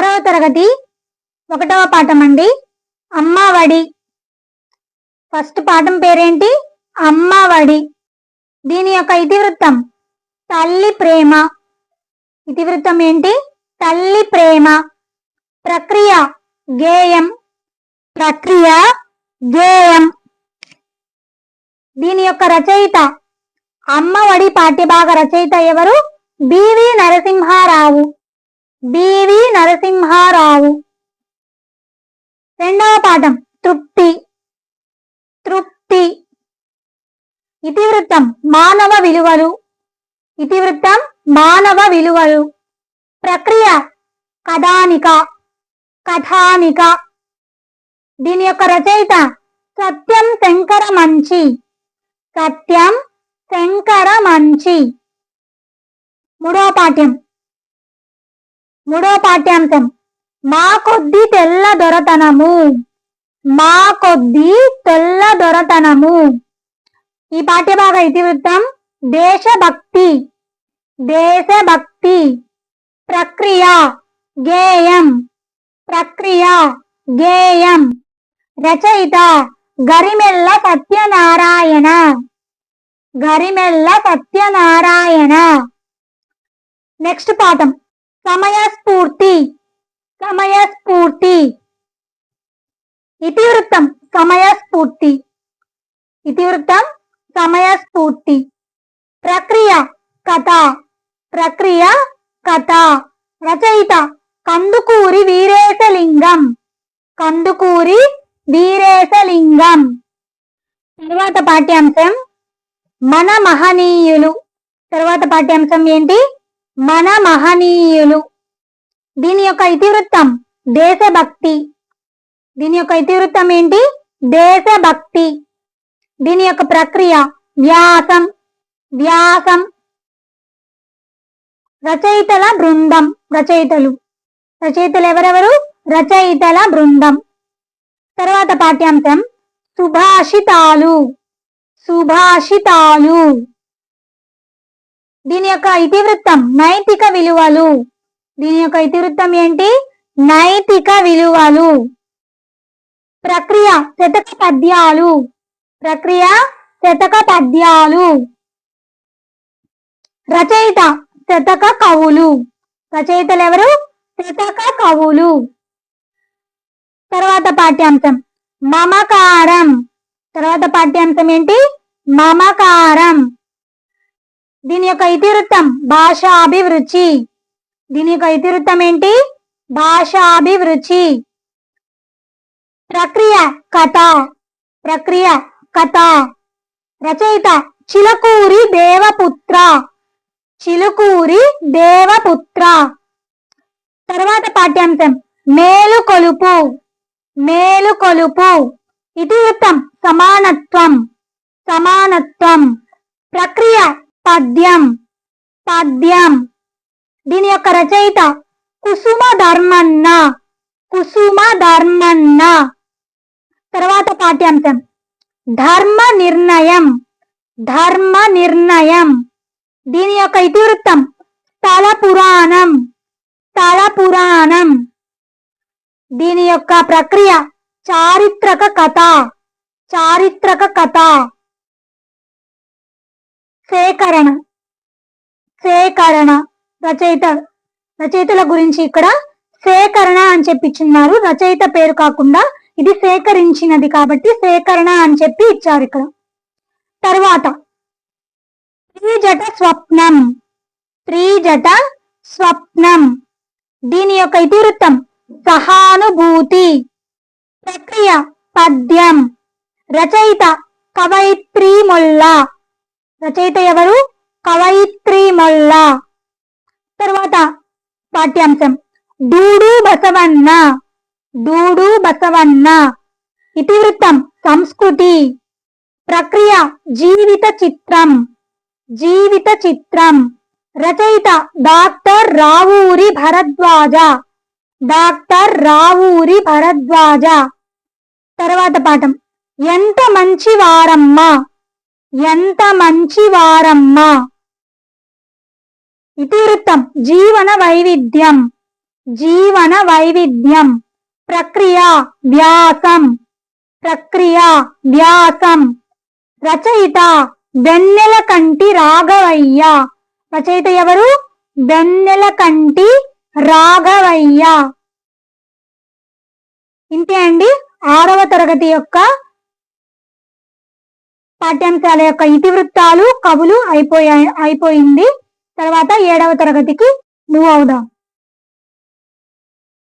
6వ తరగతి 1వ పాఠం అండి. అమ్మఒడి. ఫస్ట్ పాఠం పేరేంటి? అమ్మఒడి. దీని యొక్క ఇతివృత్తం తల్లి ప్రేమ. ఇతివృత్తం ఏంటి? తల్లి ప్రేమ. ప్రక్రియ గేయం. ప్రక్రియ గేయం. దీని యొక్క రచయిత అమ్మఒడి పాఠ్యభాగ రచయిత ఎవరు? బివి నరసింహారావు. బివి నరసింహారావు. 2వ పాఠం తృప్తి. తృప్తి. ఇతివృత్తం మానవ విలువలు. ఇతివృత్తం మానవ విలువలు. ప్రక్రియ కథానిక. కథానిక. దీని యొక్క రచయిత సత్యం శంకరమంచి. సత్యం శంకరమంచి. 3వ పాఠ్యం. 3వ పాఠ్యాంశం మా కొద్ది తెల్ల దొరతనము. మా కొద్ది తెల్ల దొరతనము. ఈ పాఠ్యభాగ ఇతివృత్తం దేశభక్తి. దేశభక్తి. ప్రక్రియ గేయం. ప్రక్రియ గేయం. రచయిత గరిమెల్ల సత్యనారాయణ. గరిమెల్ల సత్యనారాయణ. నెక్స్ట్ పాఠం సమయస్ఫూర్తి. సమయస్ఫూర్తి. ఇతివృత్తం సమయస్ఫూర్తి. ఇతివృత్తం సమయస్ఫూర్తి. ప్రక్రియ కథ. ప్రక్రియ కథ. రచయిత కందుకూరి వీరేశలింగం. కందుకూరి వీరేశలింగం. తరువాత పాఠ్యాంశం మన మహనీయులు. తరువాత పాఠ్యాంశం ఏంటి? మన మహనీయులు. దీని యొక్క ఇతివృత్తం దేశభక్తి. దీని యొక్క ఇతివృత్తం ఏంటి? దేశభక్తి. దీని యొక్క ప్రక్రియ వ్యాసం. వ్యాసం. రచయితల బృందం. రచయితలు. రచయితలు ఎవరెవరు? రచయితల బృందం. తర్వాత పాఠ్యాంశం సుభాషితాలు. సుభాషితాలు. దీని యొక్క ఇతివృత్తం నైతిక విలువలు. దీని యొక్క ఇతివృత్తం ఏంటి? నైతిక విలువలు. ప్రక్రియ శతక పద్యాలు. ప్రక్రియ శతక పద్యాలు. రచయిత శతక కవులు. రచయితలు ఎవరు? శతక కవులు. తర్వాత పాఠ్యాంశం మమకారం. తర్వాత పాఠ్యాంశం ఏంటి? మమకారం. దీని యొక్క ఇతివృత్తం భాషాభిరుచి. దీని యొక్క ఇతివృత్తం ఏంటి? భాషాభిరుచి. ప్రక్రియ కథ. ప్రక్రియ కథ. రచయిత చిలుకూరి దేవపుత్ర. చిలుకూరి దేవపుత్ర. తర్వాత పాఠ్యాంశం మేలుకొలుపు. మేలుకొలుపు. ఇతివృత్తం సమానత్వం. సమానత్వం. ప్రక్రియ పద్యం. పద్యం. దీని యొక్క రచయిత కుసుమ ధర్మన్న. కుసుమ ధర్మన్న. తర్వాత పాఠ్యాంశం ధర్మ నిర్ణయం. ధర్మ నిర్ణయం. దీని యొక్క ఇతివృత్తం స్థల పురాణం. స్థల పురాణం. దీని యొక్క ప్రక్రియ చారిత్రక కథ. చారిత్రక కథ. సేకరణ. సేకరణ. రచయితల గురించి ఇక్కడ సేకరణ అని చెప్పిచ్చున్నారు. రచయిత పేరు కాకుండా ఇది సేకరించినది కాబట్టి సేకరణ అని చెప్పి ఇచ్చారు ఇక్కడ. తర్వాత త్రిజట స్వప్నం. త్రిజట స్వప్నం. దీని యొక్క ఇతివృత్తం సహానుభూతి. ప్రక్రియ పద్యం. రచయిత కవయిత్రి మొల్ల. రచయిత ఎవరు? కవయిత్రి మొల్ల. తర్వాత పాఠ్యాంశం డూడు బసవన్న. డూడు బసవన్న. ఇతివృత్తం సంస్కృతి. ప్రక్రియ జీవిత చిత్రం. జీవిత చిత్రం. రచయిత డాక్టర్ రావూరి భరద్వాజ. డాక్టర్ రావూరి భరద్వాజ. తర్వాత పాఠం ఎంత మంచి వారమ్మ. ఎంత మంచి వారమ్మ. ఇతివృత్తం జీవన వైవిధ్యం. జీవన వైవిధ్యం. ప్రక్రియ వ్యాసం. ప్రక్రియ వ్యాసం. రచయిత వెన్నెలకంటి రాఘవయ్య. రచయిత ఎవరు? వెన్నెలకంటి రాఘవయ్య. ఇంతే అండి 6వ తరగతి యొక్క పాఠ్యాంశాల యొక్క ఇతివృత్తాలు, కవులు అయిపోయింది. తర్వాత 7వ తరగతికి మూవ్ అవుదాం.